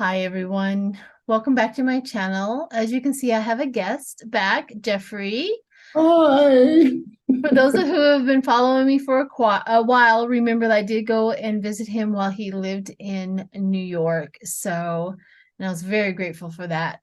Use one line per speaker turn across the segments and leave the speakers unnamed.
Hi, everyone. Welcome back to my channel. As you can see, I have a guest back, Jeffrey.
Hi.
For those who have been following me for a while, remember that I did go and visit him while he lived in New York. And I was very grateful for that.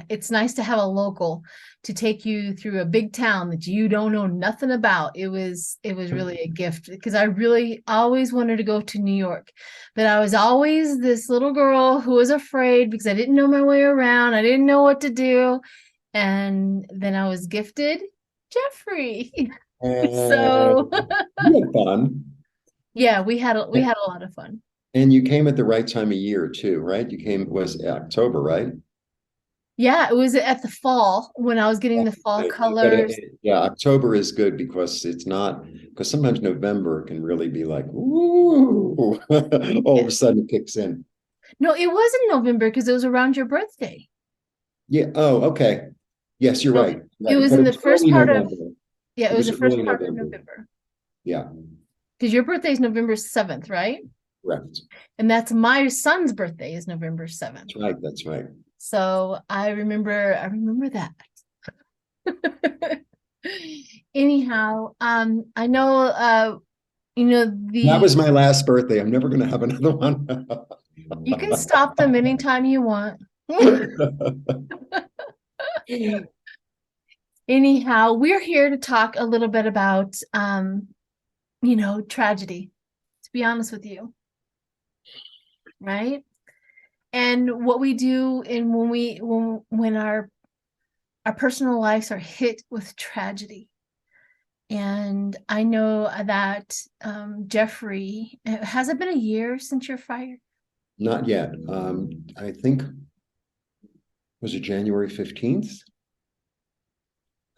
It's nice to have a local to take you through a big town that you don't know nothing about. It was really a gift because I really always wanted to go to New York, but I was always this little girl who was afraid because I didn't know my way around. I didn't know what to do. And then I was gifted Jeffrey.
And
So
you had fun.
yeah, we had a lot of fun.
And you came at the right time of year too, right? You came, it was October, right?
Yeah, it was at the fall when I was getting the fall
But
colors.
yeah, October is good because it's not, because sometimes November can really be like, ooh, all of
Yeah.
a sudden it kicks in.
No, it was in November because it was around your birthday.
Yeah. Oh, okay. Yes, you're
So
right.
it
Right.
was
But
in
it
the
was
first
early
part of,
November.
yeah, it
It
was
was
the first
early
part of
November.
November.
Yeah,
Because your birthday is November 7th, right?
correct.
And that's my son's birthday is November 7th.
That's right. That's right.
So I remember that. Anyhow, I know
That
the
was my last birthday. I'm never going to have another one.
you can stop them anytime you want. Anyhow, we're here to talk a little bit about tragedy, to be honest with you, right? And what we do in when our personal lives are hit with tragedy. And I know that Jeffrey, has it been a year since you're fired?
Not yet. I think was it January 15th?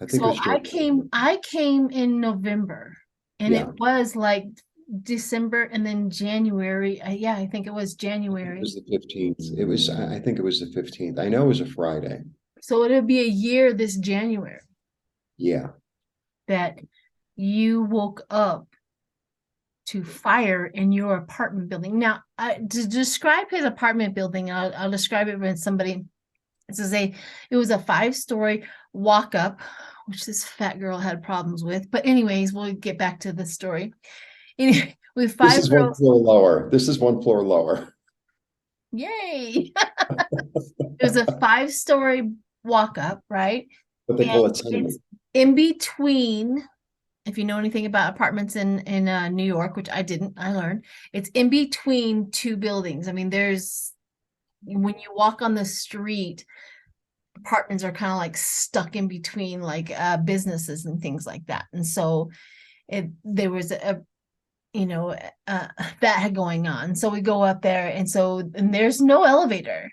I think it
So
was
I
January.
came I came in November and it
Yeah,
was like December and then January. Yeah, I think it was
it
January.
was the 15th. I think it was the 15th. I know it was a Friday.
So it'll be a year this January
Yeah.
that you woke up to fire in your apartment building. Now, to describe his apartment building, I'll describe it when somebody says it was a 5-story walk up, which this fat girl had problems with. But anyways, we'll get back to the story. Anyway, with
This
five
is one
girls,
floor lower. This is one floor lower.
yay! It was a 5-story walk up, right?
What they
And
call it
it's
tenement.
in between. If you know anything about apartments in New York, which I didn't, I learned it's in between two buildings. I mean, there's when you walk on the street, apartments are kind of like stuck in between like businesses and things like that. And so there was a you know that had going on. So we go up there, and there's no elevator,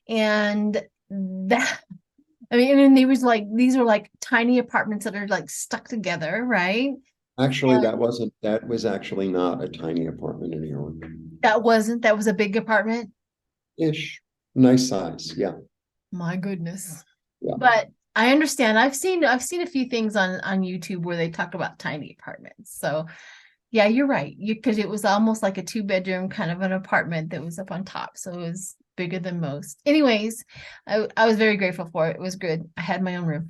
and that I mean, and there was like these are like tiny apartments that are like stuck together, right?
Actually,
And
that was actually not a tiny apartment in New York.
that was a big apartment.
Ish. Nice size. Yeah.
My goodness.
Yeah.
But I understand. I've seen a few things on YouTube where they talk about tiny apartments. So yeah, you're right. Because it was almost like a two-bedroom kind of an apartment that was up on top. So it was bigger than most. Anyways, I was very grateful for it. It was good. I had my own room.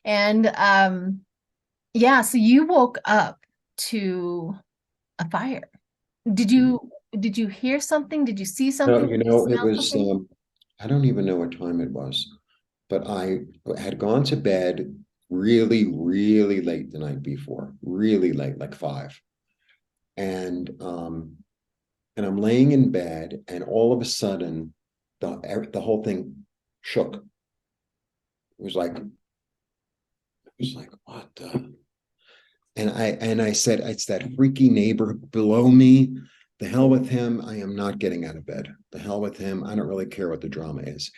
And yeah, so you woke up to a fire. Did you hear something? Did you see
No,
something? Did
you
you
know, it
smell
was,
something?
I don't even know what time it was, but I had gone to bed really, really late the night before, really late, like 5. And and I'm laying in bed, and all of a sudden, the whole thing shook. It was like, what the? And I said, it's that freaky neighbor below me. The hell with him. I am not getting out of bed. The hell with him. I don't really care what the drama is.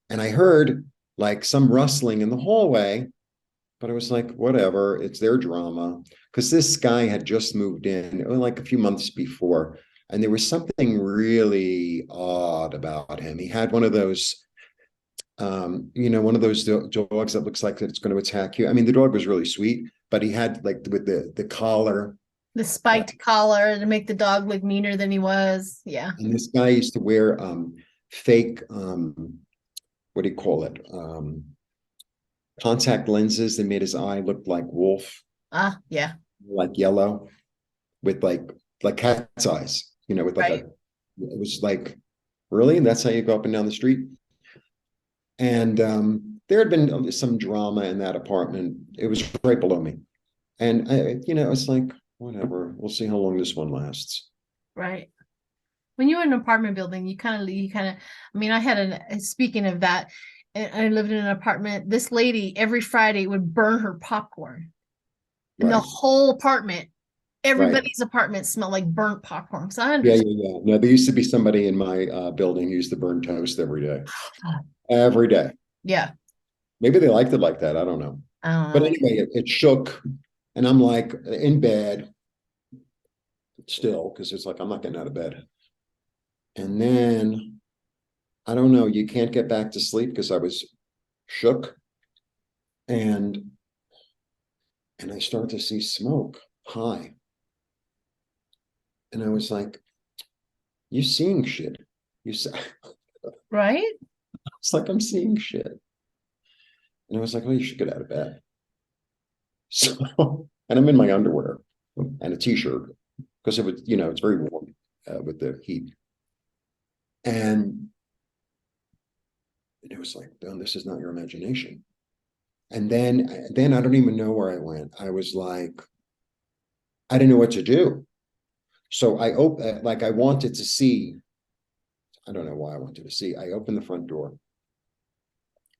And I heard like some rustling in the hallway, but I was like, whatever, it's their drama. Because this guy had just moved in like a few months before, and there was something really odd about him. He had one of those, one of those dogs that looks like it's going to attack you. I mean, the dog was really sweet, but he had like with the collar.
The
Uh,
spiked collar to make the dog look meaner than he was. Yeah.
and this guy used to wear fake, what do you call it? Contact lenses that made his eye look like wolf,
Ah, yeah,
like yellow, with like cat's eyes, with like
right.
it was like, really? That's how you go up and down the street? And there had been some drama in that apartment. It was right below me. And it's like, whatever, we'll see how long this one lasts.
Right. When you're in an apartment building, I mean, I had speaking of that, I lived in an apartment. This lady every Friday would burn her popcorn. And the
Right.
whole apartment,
Right.
everybody's apartment smelled like burnt popcorn. So I
Yeah,
understand.
yeah, yeah. No, there used to be somebody in my building who used to burn toast every day. Every day.
Yeah.
Maybe they liked it like that. I don't know.
I don't
But
know.
anyway, it shook. And I'm like in bed still, because it's like I'm not getting out of bed. And then I don't know, you can't get back to sleep because I was shook. And I start to see smoke high. And I was like, you seeing shit. You say
Right?
it's like I'm seeing shit. And I was like, well, you should get out of bed. So, and I'm in my underwear and a t-shirt because it was, it's very warm with the heat. And it was like, no, this is not your imagination. And then I don't even know where I went. I was like, I didn't know what to do. So I wanted to see. I don't know why I wanted to see. I opened the front door.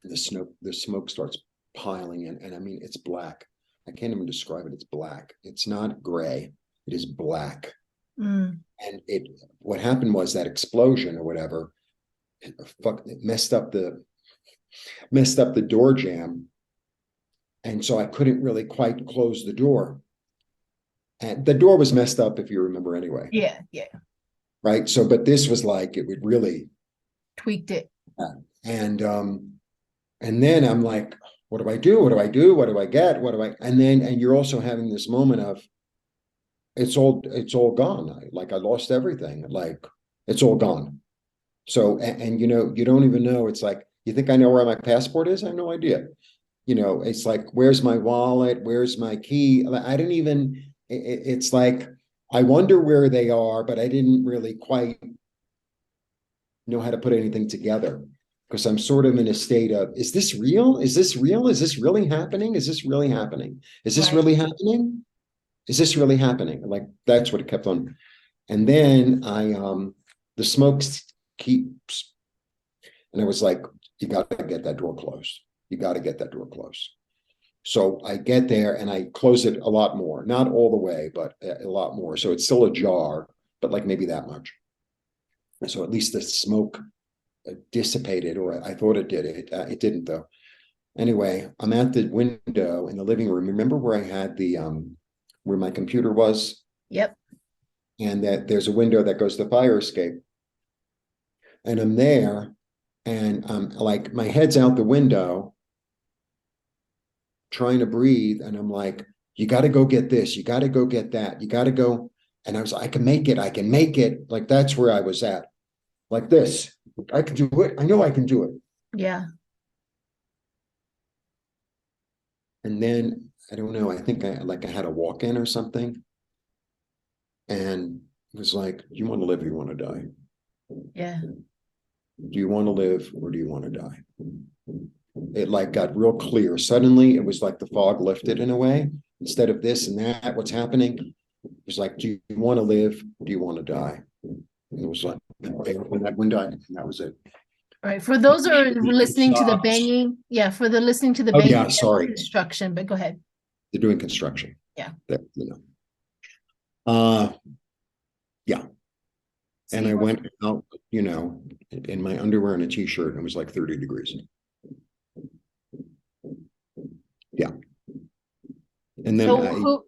And the smoke starts piling in, and I mean, it's black. I can't even describe it. It's black. It's not gray. It is black.
Mm.
And what happened was that explosion or whatever, it messed up the door jamb. And so I couldn't really quite close the door. And the door was messed up, if you remember anyway.
Yeah, yeah.
Right. So, but this was like, it would really,
Tweaked it.
and then I'm like, what do I do? What do I do? What do I get? And you're also having this moment of, it's all gone. I lost everything. Like, it's all gone. So, and you don't even know. It's like, you think I know where my passport is? I have no idea. It's like, where's my wallet? Where's my key? I didn't even, it's like, I wonder where they are, but I didn't really quite know how to put anything together because I'm sort of in a state of, is this real? Is this real? Is this really happening? Is this really happening? Is this
Right.
really happening? Is this really happening? Like, that's what it kept on. And then the smoke keeps, and I was like, you got to get that door closed. You got to get that door closed. So I get there and I close it a lot more, not all the way, but a lot more. So it's still ajar, but like maybe that much. So at least the smoke dissipated, or I thought it did. It didn't though. Anyway, I'm at the window in the living room. Remember where I had the where my computer was,
Yep.
and that there's a window that goes to fire escape. And I'm there, and I'm like, my head's out the window, trying to breathe, and I'm like, you got to go get this, you got to go get that, you got to go. And I was, I can make it, I can make it. Like, that's where I was at. Like this, I can do it. I know I can do it.
Yeah.
And then I don't know. I think I had a walk in or something, and it was like, "Do you want to live or you want to die?
Yeah.
Do you want to live or do you want to die?" It like got real clear. Suddenly, it was like the fog lifted in a way. Instead of this and that, what's happening? It was like, "Do you want to live? Or do you want to die?" And it was like, okay, open that window, and that was it.
All right. For those who are listening to the banging, for the listening to the
Oh
banging,
yeah,
that's
sorry.
construction, but go ahead.
They're doing construction.
Yeah.
Uh, yeah. And
See,
I went out, in my underwear and a t-shirt, and it was like 30 degrees. Yeah. And then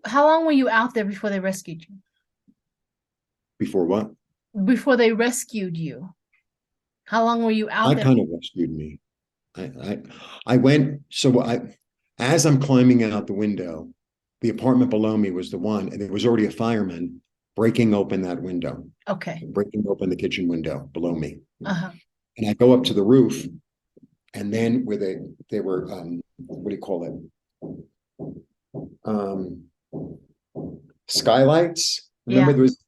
how long were you out there before they rescued you?
Before what?
Before they rescued you. How long were you out there?
Kind of rescued me. I went, so as I'm climbing out the window, the apartment below me was the one, and there was already a fireman breaking open that window.
Okay.
Breaking open the kitchen window below me.
Uh-huh.
And I go up to the roof, and then where they were, what do you call it? Um, Skylights. Remember
Yeah.
there was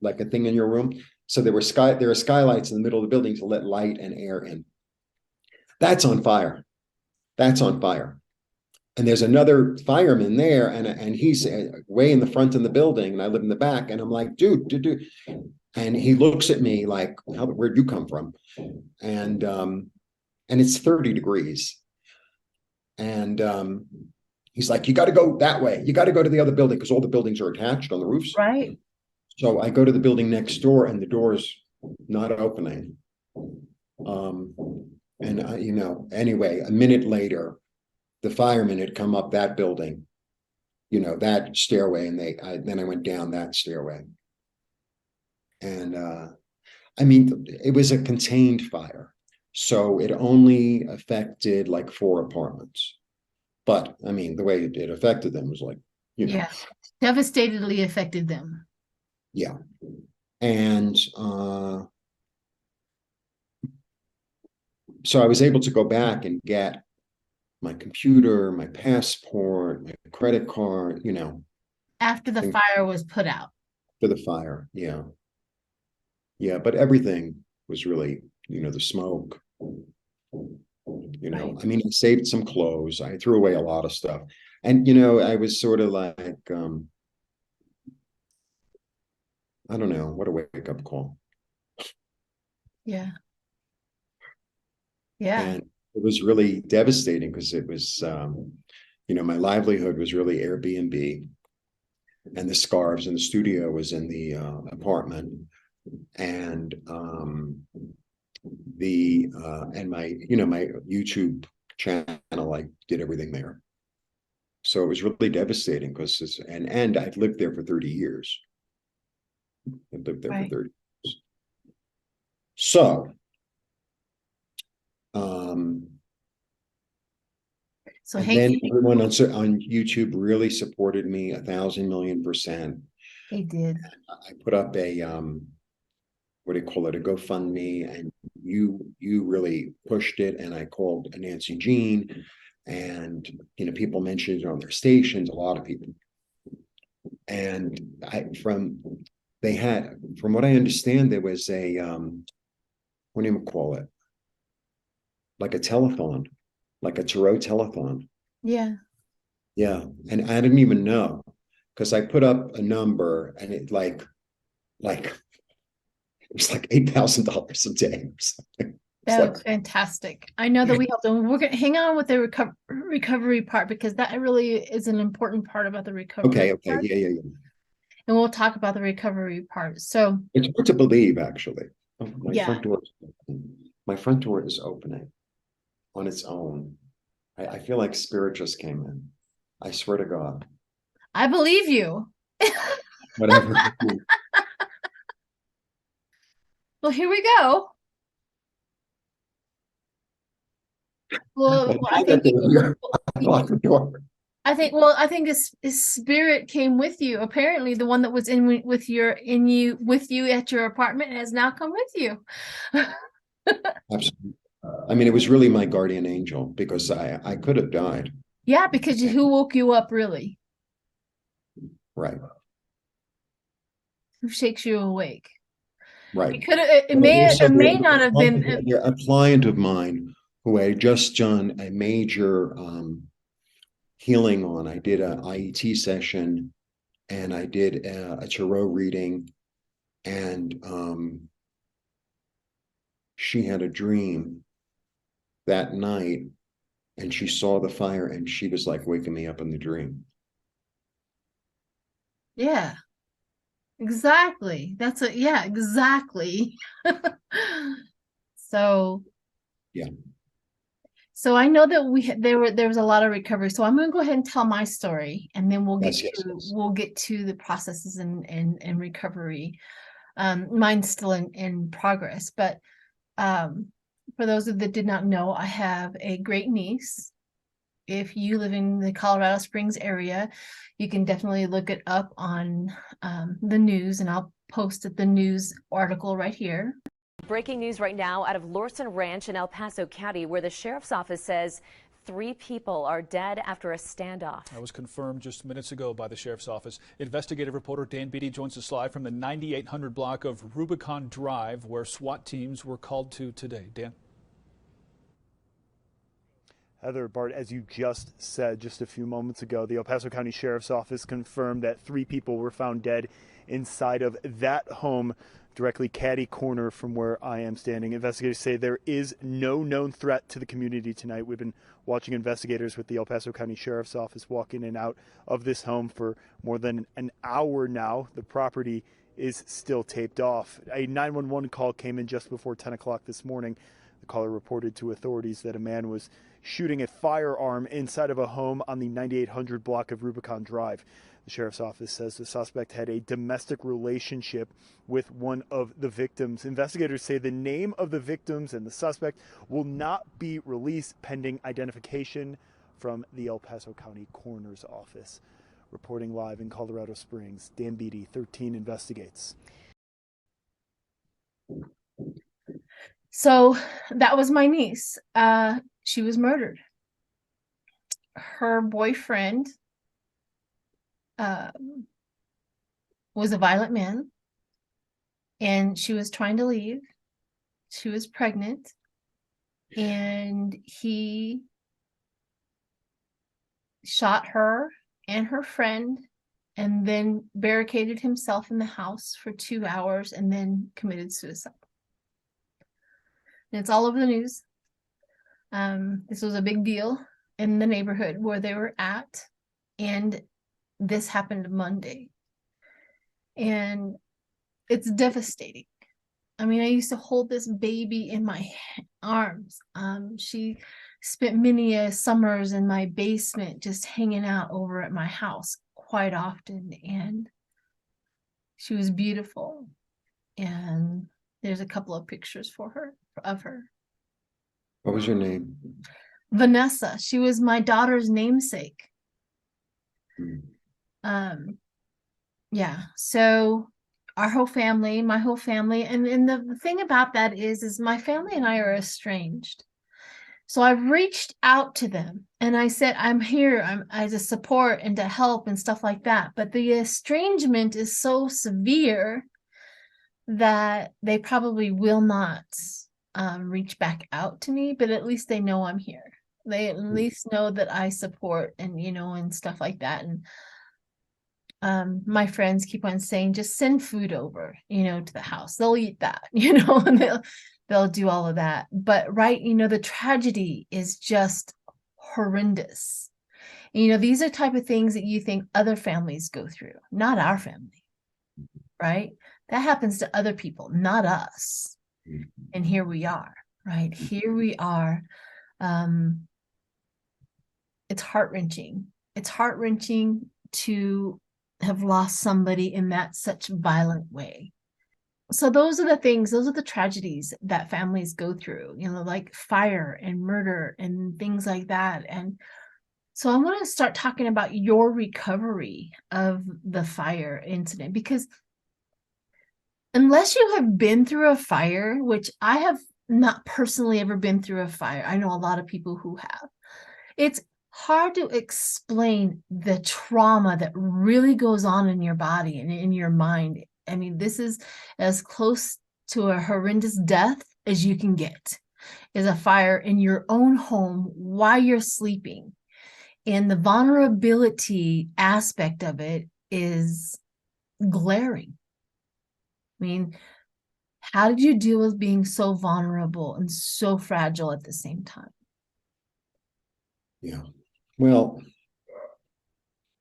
like a thing in your room? So there are skylights in the middle of the building to let light and air in. That's on fire. That's on fire. And there's another fireman there, and he's way in the front of the building, and I live in the back, and I'm like, dude. And he looks at me like, where'd you come from? And it's 30 degrees. And he's like, you got to go that way. You got to go to the other building because all the buildings are attached on the roofs.
Right.
So I go to the building next door, and the door's not opening. And anyway, a minute later, the firemen had come up that building, that stairway, and then I went down that stairway. And I mean, it was a contained fire, so it only affected like 4 apartments. But I mean, the way it affected them was like,
Yeah. Devastatedly affected them.
Yeah. And so I was able to go back and get my computer, my passport, my credit card,
After the fire was put out.
for the fire. Yeah. Yeah. But everything was really, the smoke,
Right.
I mean, I saved some clothes. I threw away a lot of stuff. And, I was sort of like, I don't know, what a wake up call.
Yeah. Yeah.
And it was really devastating because it was, my livelihood was really Airbnb, and the scarves and the studio was in the apartment, and my YouTube channel, I did everything there. So it was really devastating because and I've lived there for 30 years. I've lived there for 30 years. So
so
then everyone on YouTube really supported me 1,000,000,000%.
They did.
I put up a what do you call it, a GoFundMe, and you really pushed it, and I called Nancy Jean, and people mentioned it on their stations, a lot of people. And from what I understand, there was a what do you call it? Like a telethon, like a Tarot telethon.
Yeah.
Yeah. And I didn't even know, because I put up a number, and it like it was like $8,000 a day or something.
That was fantastic. I know that we helped them. We're going to hang on with the recovery part, because that really is an important part about the recovery.
Okay.
Part.
Yeah.
And we'll talk about the recovery part. So
it's hard to believe, actually. My
yeah.
front door is opening on its own. I feel like spirit just came in. I swear to God.
I believe you.
Whatever.
Well, here we go. Well, I think this spirit came with you. Apparently, the one that was with you at your apartment has now come with you.
Absolutely. I mean, it was really my guardian angel, because I could have died.
Yeah, because who woke you up, really?
Right.
Who shakes you awake?
Right.
It may not have been
a client of mine who I had just done a major healing on. I did an IET session, and I did a tarot reading, and she had a dream that night, and she saw the fire, and she was like waking me up in the dream.
Yeah, exactly. Exactly. So
yeah.
So I know that there was a lot of recovery. So I'm going to go ahead and tell my story, and then we'll get to the processes and recovery. Mine's still in progress, but for those that did not know, I have a great niece. If you live in the Colorado Springs area, you can definitely look it up on the news, and I'll post the news article right here.
Breaking news right now out of Lorson Ranch in El Paso County, where the sheriff's office says 3 people are dead after a standoff.
That was confirmed just minutes ago by the sheriff's office. Investigative reporter Dan Beatty joins us live from the 9800 block of Rubicon Drive, where SWAT teams were called to today. Dan?
Heather, Bart, as you just said just a few moments ago, the El Paso County Sheriff's Office confirmed that 3 people were found dead inside of that home directly catty corner from where I am standing. Investigators say there is no known threat to the community tonight. We've been watching investigators with the El Paso County Sheriff's Office walk in and out of this home for more than an hour now. The property is still taped off. A 911 call came in just before 10 o'clock this morning. The caller reported to authorities that a man was shooting a firearm inside of a home on the 9800 block of Rubicon Drive. The sheriff's office says the suspect had a domestic relationship with one of the victims. Investigators say the name of the victims and the suspect will not be released pending identification from the El Paso County Coroner's Office. Reporting live in Colorado Springs, Dan Beatty, 13 Investigates.
So that was my niece. She was murdered. Her boyfriend was a violent man, and she was trying to leave. She was pregnant, and he shot her and her friend, and then barricaded himself in the house for 2 hours and then committed suicide. And it's all over the news. This was a big deal in the neighborhood where they were at, and this happened Monday. And it's devastating. I mean, I used to hold this baby in my arms. She spent many summers in my basement just hanging out over at my house quite often, and she was beautiful. And there's a couple of pictures of her.
What was your name?
Vanessa. She was my daughter's namesake. Yeah. So my whole family, and the thing about that is my family and I are estranged. So I've reached out to them and I said, I'm here, I'm as a support and to help and stuff like that. But the estrangement is so severe that they probably will not reach back out to me, but at least they know I'm here. They at least know that I support and, and stuff like that. And my friends keep on saying, just send food over, to the house. They'll eat that, and they'll do all of that. But the tragedy is just horrendous. These are type of things that you think other families go through, not our family, right? That happens to other people, not us. And here we are, right? Here we are. It's heart-wrenching. It's heart-wrenching to have lost somebody in that such violent way. So those are the tragedies that families go through, like fire and murder and things like that. And so I want to start talking about your recovery of the fire incident, because unless you have been through a fire, which I have not personally ever been through a fire, I know a lot of people who have, it's hard to explain the trauma that really goes on in your body and in your mind. I mean, this is as close to a horrendous death as you can get, is a fire in your own home while you're sleeping. And the vulnerability aspect of it is glaring. I mean, how did you deal with being so vulnerable and so fragile at the same time?
Yeah. Well,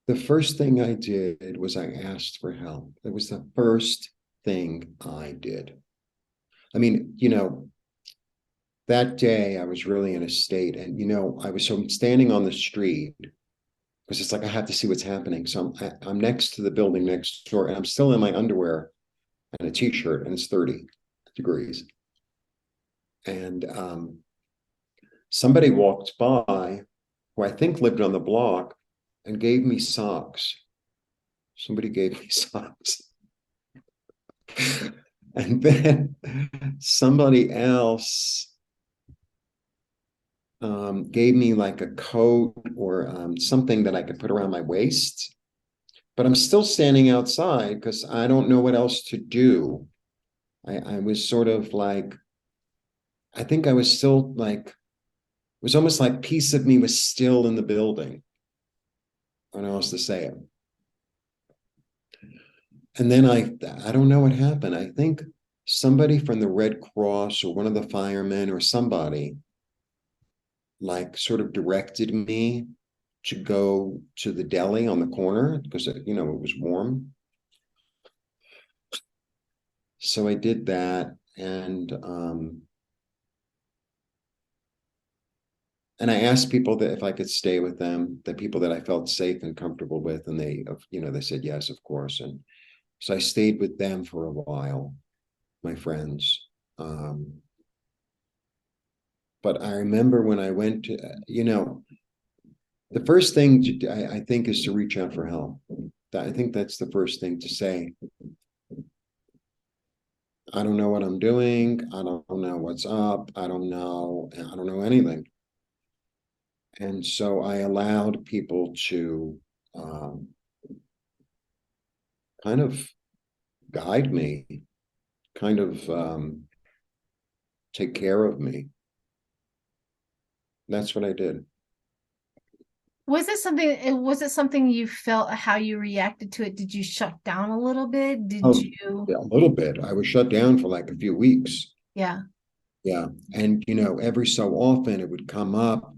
the first thing I did was I asked for help. It was the first thing I did. I mean, that day I was really in a state, and, I'm standing on the street because it's like I have to see what's happening. So I'm next to the building next door, and I'm still in my underwear and a t-shirt, and it's 30 degrees. And somebody walked by who I think lived on the block and gave me socks. Somebody gave me socks. And then somebody else gave me like a coat or something that I could put around my waist. But I'm still standing outside because I don't know what else to do. I was sort of like, I think I was still like, it was almost like piece of me was still in the building. I don't know how else to say it. And then I don't know what happened. I think somebody from the Red Cross or one of the firemen or somebody like sort of directed me to go to the deli on the corner because it was warm. So I did that, and I asked people that if I could stay with them, the people that I felt safe and comfortable with, and they said yes, of course. And so I stayed with them for a while, my friends. But I remember when I went to, the first thing I think is to reach out for help. I think that's the first thing to say. I don't know what I'm doing. I don't know what's up. I don't know anything. And so I allowed people to kind of guide me, kind of take care of me. That's what I did.
Was it something you felt how you reacted to it? Did you shut down a little bit? Did
Oh,
you?
yeah, a little bit. I was shut down for like a few weeks.
Yeah.
Yeah. And, every so often it would come up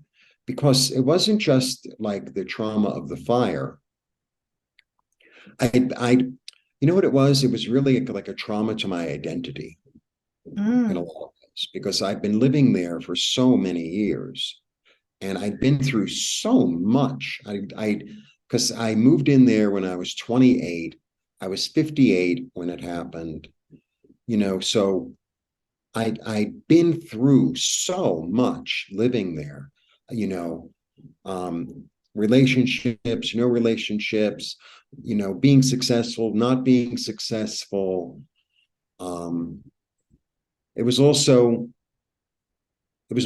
because it wasn't just like the trauma of the fire. You know what it was? It was really like a trauma to my identity in a
Mm.
lot of ways because I've been living there for so many years and I'd been through so much. Because I moved in there when I was 28. I was 58 when it happened, so I'd been through so much living there, you know, relationships, no relationships, being successful, not being successful. Um, it was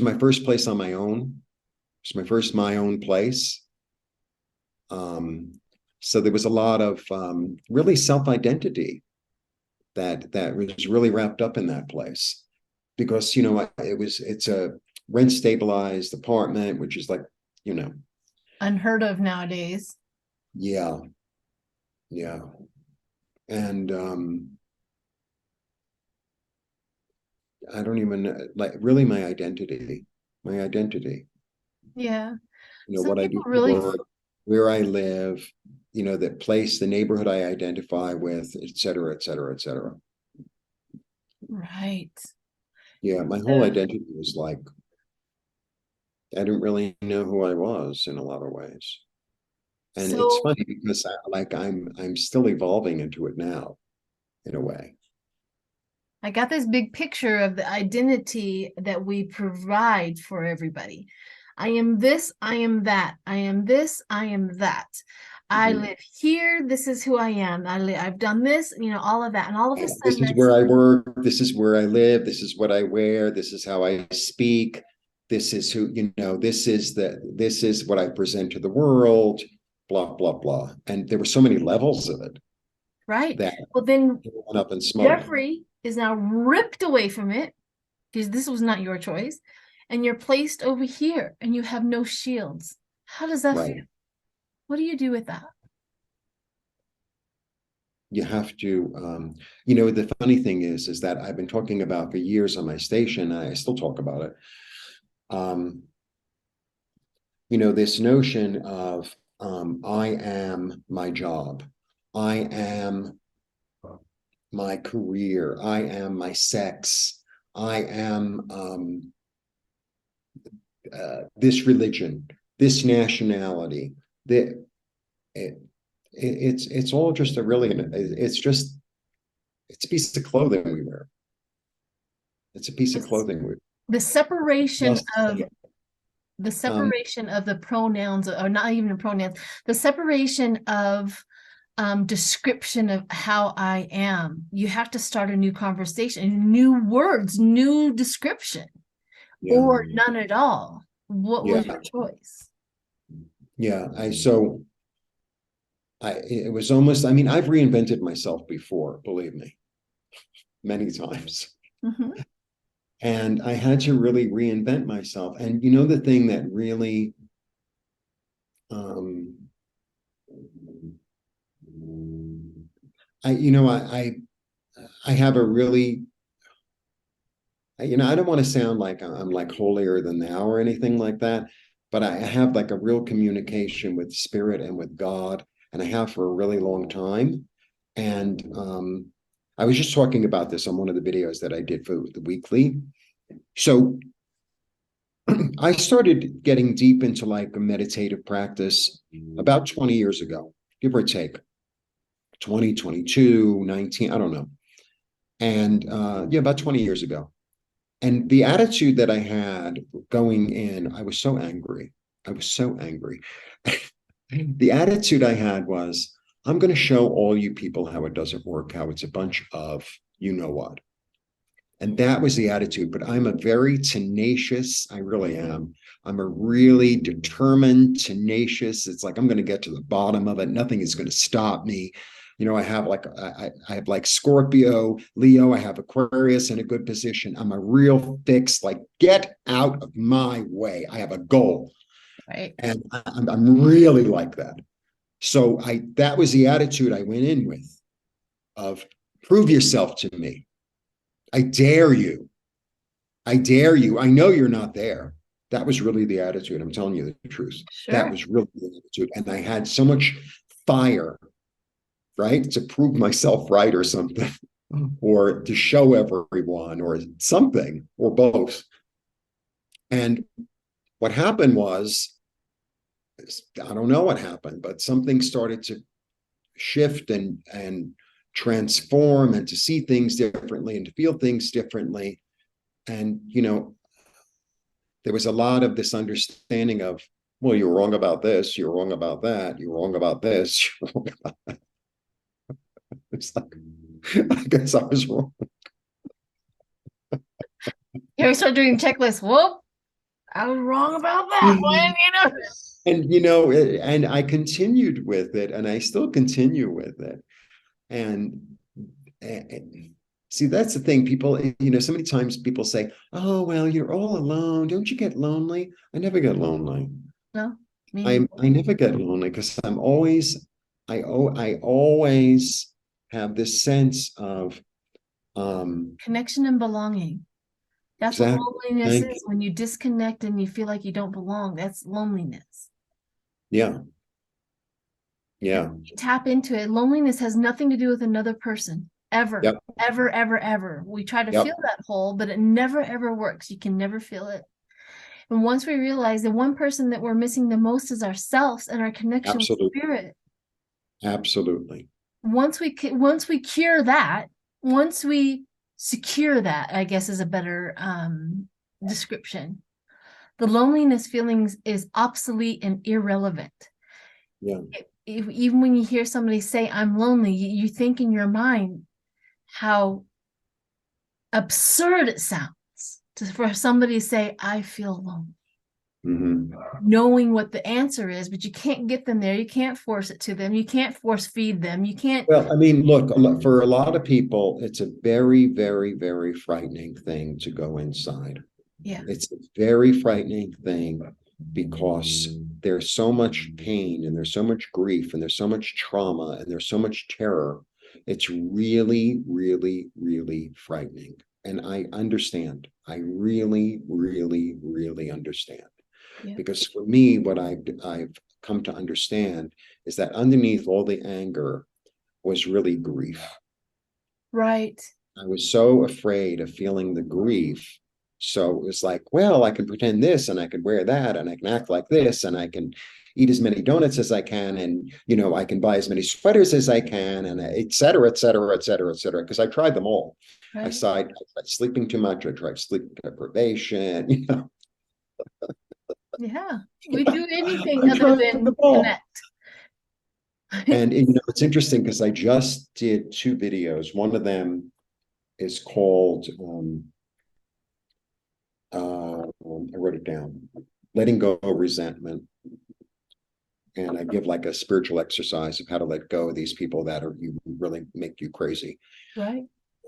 my first place on my own. It was my own place. So there was a lot of really self-identity that was really wrapped up in that place because it's a rent stabilized apartment, which is like,
Unheard of nowadays.
yeah, and I don't even like really my identity,
Yeah. Some
what I
people
do
really,
for work, where I live, the place, the neighborhood I identify with, et cetera, et cetera, et cetera.
right.
Yeah, my whole identity was like I didn't really know who I was in a lot of ways. And it's
So
funny because I'm still evolving into it now in a way.
I got this big picture of the identity that we provide for everybody. I am this, I am that. I am this, I am that. I
Mhm.
live here. This is who I am. I've done this, all of that. And all of a
This
sudden
is where I work, this is where I live, this is what I wear, this is how I speak, this is who, this is what I present to the world, blah, blah, blah. And there were so many levels of it
right.
that
Well, then
went up in smoke.
Jeffrey is now ripped away from it because this was not your choice. And you're placed over here and you have no shields. How does that feel?
Right.
What do you do with that?
You have to, the funny thing is that I've been talking about for years on my station, and I still talk about it. This notion of I am my job, I am my career, I am my sex, I am this religion, this nationality. That it's all just it's a piece of clothing we wear. It's a piece of
It's
clothing we
the separation
Yes.
of the pronouns, or not even the pronouns, the separation of description of how I am. You have to start a new conversation, new words, new description,
Yeah.
or none at all. What was
Yeah.
your choice?
Yeah. It was almost, I mean, I've reinvented myself before, believe me, many times.
Mhm.
And I had to really reinvent myself. And you know, the thing that really, I have a really, I don't want to sound like I'm like holier than thou or anything like that, but I have like a real communication with spirit and with God, and I have for a really long time. And I was just talking about this on one of the videos that I did for the weekly. So I started getting deep into like a meditative practice about 20 years ago, give or take 20, 22, 19, I don't know. And yeah, about 20 years ago. And the attitude that I had going in, I was so angry. I was so angry. The attitude I had was, I'm going to show all you people how it doesn't work, how it's a bunch of you know what. And that was the attitude. But I'm a very tenacious, I really am. I'm a really determined, tenacious. It's like I'm going to get to the bottom of it. Nothing is going to stop me. I have like I have like Scorpio, Leo, I have Aquarius in a good position. I'm a real fixed, like, get out of my way. I have a goal.
Right.
And I'm really like that. So that was the attitude I went in with, of prove yourself to me. I dare you. I dare you. I know you're not there. That was really the attitude. I'm telling you the truth.
Sure.
That was really the attitude. And I had so much fire, right? To prove myself right or something, or to show everyone or something, or both. And what happened was, I don't know what happened, but something started to shift and transform, and to see things differently and to feel things differently. And there was a lot of this understanding of, well, you're wrong about this, you're wrong about that, you're wrong about this, you're wrong about that. It's like, I guess I was wrong.
Here we start doing checklists. Whoop, I was wrong about that one,
And I continued with it, and I still continue with it. And see, that's the thing. People, so many times people say, oh, well, you're all alone. Don't you get lonely? I never get lonely.
No,
I never get lonely, because I always have this sense of
connection and belonging. That's
exactly,
what loneliness is. When you disconnect and you feel like you don't belong, that's loneliness.
Yeah. Yeah.
Tap into it. Loneliness has nothing to do with another person. Ever,
Yep.
ever, ever, ever. We try to
Yep.
fill that hole, but it never, ever works. You can never feel it. And once we realize the one person that we're missing the most is ourselves and our connection with spirit.
Absolutely.
Once we cure that, once we secure that, I guess is a better description. The loneliness feelings is obsolete and irrelevant.
Yeah.
Even when you hear somebody say, I'm lonely, you think in your mind how absurd it sounds for somebody to say, I feel lonely.
Mm-hmm.
Knowing what the answer is, but you can't get them there. You can't force it to them. You can't force feed them. You can't.
Well, I mean, look, for a lot of people, it's a very, very, very frightening thing to go inside.
Yeah.
It's a very frightening thing, because there's so much pain, and there's so much grief, and there's so much trauma, and there's so much terror. It's really, really, really frightening. And I understand. I really, really, really understand. Yeah. Because for me, what I've come to understand is that underneath all the anger was really grief.
Right.
I was so afraid of feeling the grief. So it was like, well, I can pretend this, and I can wear that, and I can act like this, and I can eat as many donuts as I can, and I can buy as many sweaters as I can, and et cetera, et cetera, et cetera, et cetera. Because I tried them all. Right. I tried sleeping too much. I tried sleep deprivation.
Yeah, we do anything other than connect.
And you know, it's interesting because I just did 2 videos. One of them is called I wrote it down, letting go of resentment. And I give like a spiritual exercise of how to let go of these people that are you really make you crazy.
Right.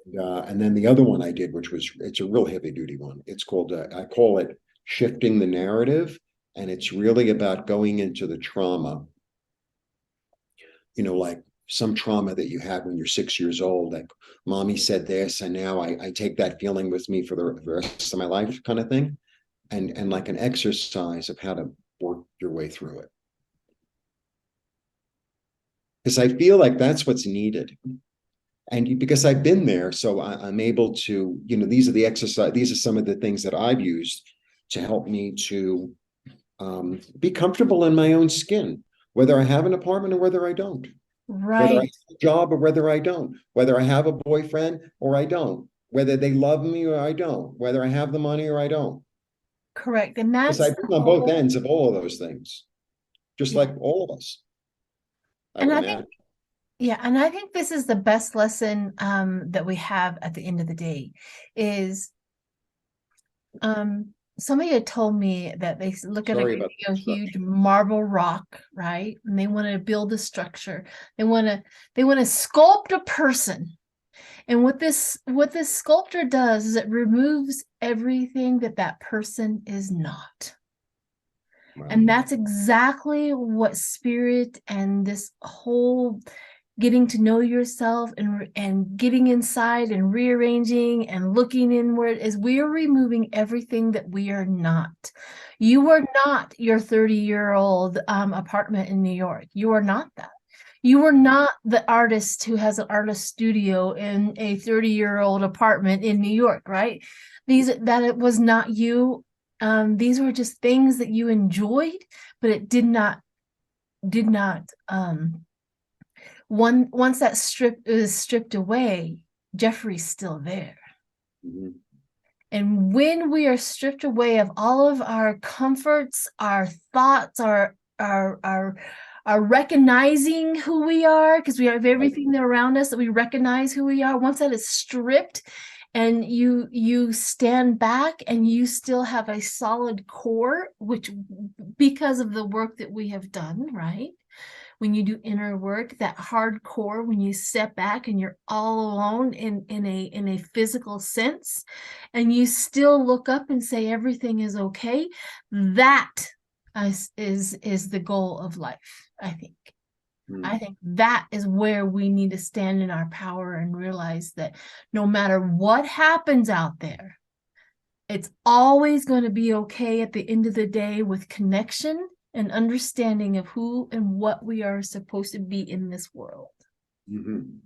And then the other one I did, which was it's a real heavy duty one. It's called I call it shifting the narrative, and it's really about going into the trauma. You know, like some trauma that you had when you're 6 years old, like mommy said this, and now I take that feeling with me for the rest of my life, kind of thing, and like an exercise of how to work your way through it. Because I feel like that's what's needed. And because I've been there, so I'm able to, you know, these are some of the things that I've used to help me to be comfortable in my own skin, whether I have an apartment or whether I don't, whether I
Right.
have a job or whether I don't, whether I have a boyfriend or I don't, whether they love me or I don't, whether I have the money or I don't.
Correct. And
Because
that's
I've
the
been on both
whole,
ends of all of those things, just
yeah.
like all of us, I
And
would
I think,
imagine.
yeah, and I think this is the best lesson that we have at the end of the day is somebody had told me that they look at
Sorry about
a
the
huge
interruption.
marble rock, right? And they want to build a structure. They want to sculpt a person. And what this sculptor does is it removes everything that that person is not.
Wow.
And that's exactly what spirit and this whole getting to know yourself and getting inside and rearranging and looking inward is we are removing everything that we are not. You are not your 30-year-old apartment in New York. You are not that. You are not the artist who has an artist studio in a 30-year-old apartment in New York, right? It was not you. These were just things that you enjoyed, but it did not once that is stripped away, Jeffrey's still there.
Mhm.
And when we are stripped away of all of our comforts, our thoughts, our recognizing who we are, because we have everything around us that we recognize who we are. Once that is stripped, and you stand back and you still have a solid core, which because of the work that we have done, right? When you do inner work, that hardcore, when you step back and you're all alone in a physical sense, and you still look up and say everything is okay, that is the goal of life, I think. I think that is where we need to stand in our power and realize that no matter what happens out there, it's always going to be okay at the end of the day with connection and understanding of who and what we are supposed to be in this world.
Mhm.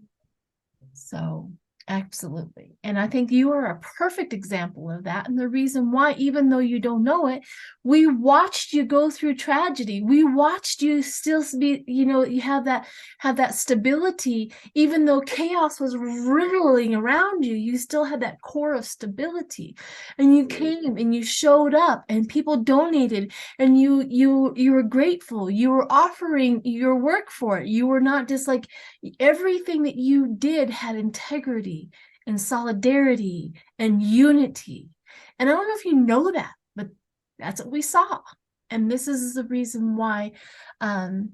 So, absolutely. And I think you are a perfect example of that. And the reason why, even though you don't know it, we watched you go through tragedy. We watched you still be, you have that stability, even though chaos was riddling around you, you still had that core of stability. And you came and you showed up and people donated and you were grateful. You were offering your work for it. You were not just like everything that you did had integrity and solidarity and unity. And I don't know if you know that, but that's what we saw. And this is the reason why, I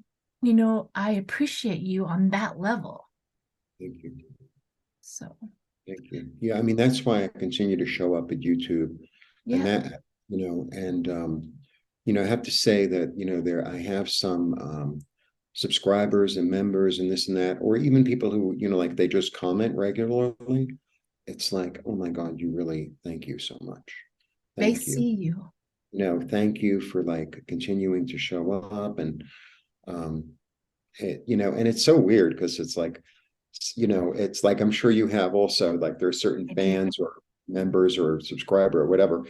appreciate you on that level.
Thank you.
So,
Thank you. Yeah, I mean, that's why I continue to show up at YouTube. And
yeah,
that, I have to say that, I have some subscribers and members and this and that, or even people who, like they just comment regularly. It's like, oh my God, thank you so much.
they
Thank you.
see you.
Thank you for like continuing to show up and and it's so weird because it's like, it's like I'm sure you have also like there are certain
I do.
fans or members or subscriber or whatever.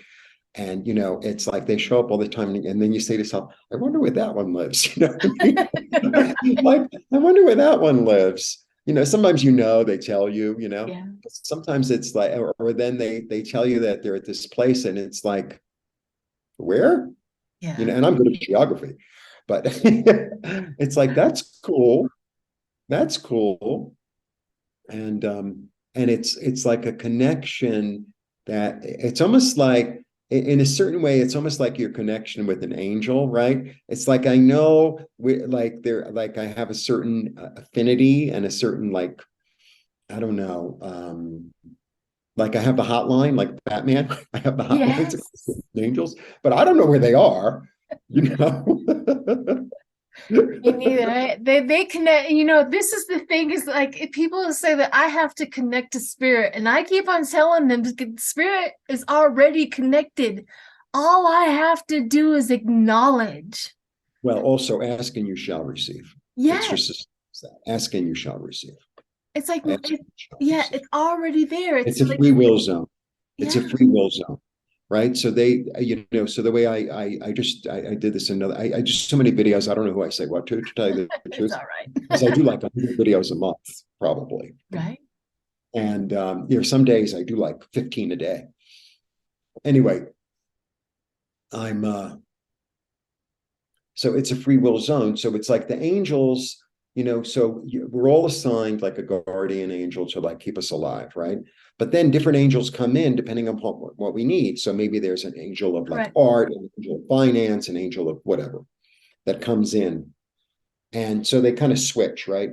And it's like they show up all the time, and then you say to yourself, "I wonder where that one lives." What I mean? Like, I wonder where that one lives. Sometimes they tell you.
Yeah.
Sometimes it's like, or then they tell you that they're at this place, and it's like, where?
Yeah.
And I'm good at geography, but it's like that's cool. That's cool. And it's like a connection that it's almost like in a certain way, it's almost like your connection with an angel, right? It's like I know we like there like I have a certain affinity and a certain like I don't know, like I have the hotline, like Batman. I have the hotline to
Yes.
angels, but I don't know where they are, you know.
Me neither. They connect, this is the thing is like if people say that I have to connect to spirit, and I keep on telling them spirit is already connected. All I have to do is acknowledge.
Well, also ask and you shall receive. It's
Yes.
just as that. Ask and you shall receive.
It's like,
Ask and you shall
yeah,
receive.
it's already there.
It's
It's
a
like,
free will zone. It's a
yeah,
free will zone, right? So they, so the way I did this in another, I just so many videos. I don't know who I say what to tell you the
it's
truth,
all right.
because I do like 100 videos a month, probably.
Right?
And some days I do like 15 a day. Anyway, I'm so it's a free will zone. So it's like the angels, we're all assigned like a guardian angel to like keep us alive, right? But then different angels come in depending on what we need. So maybe there's an angel of like
Correct.
art, an angel of finance, an angel of whatever that comes in. And so they kind of switch, right?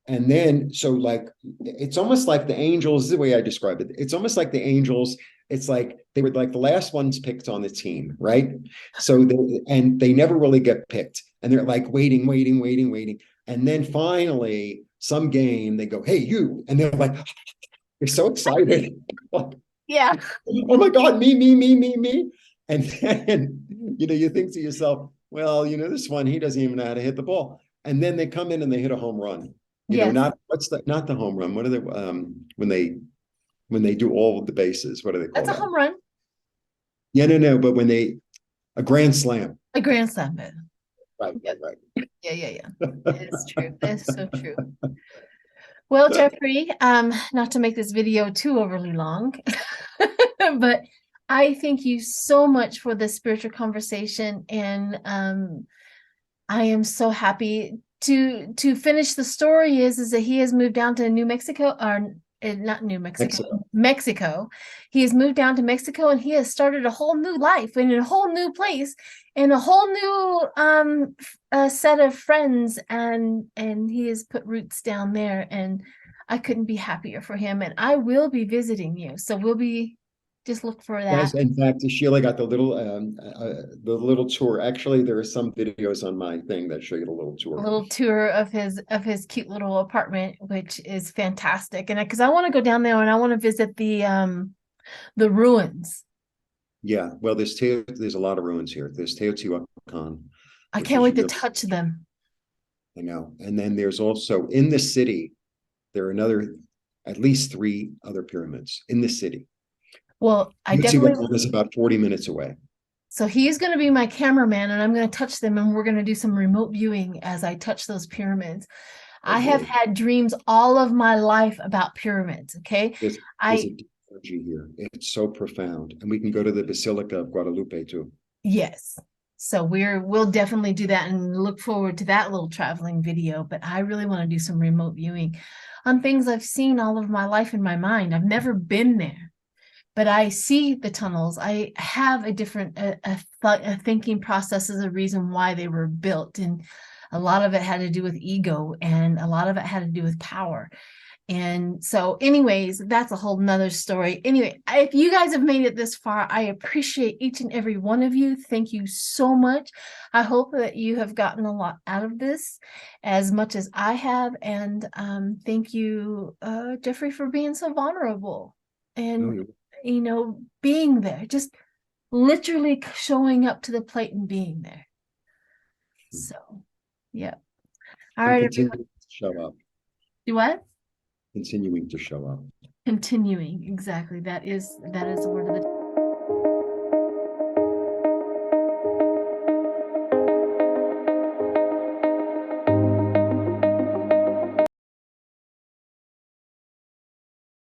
And then, so like, it's almost like the angels, the way I describe it, it's almost like the angels, it's like they were like the last ones picked on the team, right? So they never really get picked. And they're like waiting, waiting, waiting, waiting. And then finally, some game, they go, hey, you. And they're like, they're so excited.
Yeah.
Oh my God, me. And then, you think to yourself, well, this one, he doesn't even know how to hit the ball. And then they come in and they hit a home run.
Yes.
Not the home run. What are they when they do all of the bases, what do they call
That's a
that?
home run.
Yeah, no, but a grand slam.
A grand slam.
Right.
Yeah. It's true. That's so true. Well, Jeffrey, not to make this video too overly long, but I thank you so much for this spiritual conversation, and I am so happy to finish the story is that he has moved down to New Mexico, or not New Mexico, Mexico. He has moved down to Mexico, and he has started a whole new life in a whole new place, and a whole new set of friends, and he has put roots down there, and I couldn't be happier for him. And I will be visiting you, so we'll be just look for that.
Yes, in fact, Sheila got the little tour. Actually, there are some videos on my thing that show you the little tour.
A little tour of his cute little apartment, which is fantastic. And because I want to go down there and I want to visit the ruins.
Yeah, well, there's a lot of ruins here. There's Teotihuacan.
I can't wait to touch them.
I know. And then there's also in the city, there are at least 3 other pyramids in the city.
Well, I definitely
is about 40 minutes away.
So he's going to be my cameraman, and I'm going to touch them, and we're going to do some remote viewing as I touch those pyramids.
Okay.
I have had dreams all of my life about pyramids. Okay.
There's a deep energy here. It's so profound. And we can go to the Basilica of Guadalupe too.
Yes. So we'll definitely do that and look forward to that little traveling video. But I really want to do some remote viewing on things I've seen all of my life in my mind. I've never been there, but I see the tunnels. I have a different a thinking process as a reason why they were built. And a lot of it had to do with ego, and a lot of it had to do with power. And so anyways, that's a whole nother story. Anyway, if you guys have made it this far, I appreciate each and every one of you. Thank you so much. I hope that you have gotten a lot out of this as much as I have. And thank you, Jeffrey, for being so vulnerable and, being there, just literally showing up to the plate and being there. So, yeah. All right, everyone.
Show up.
Do what?
Continuing to show up.
Continuing, exactly. That is the word of the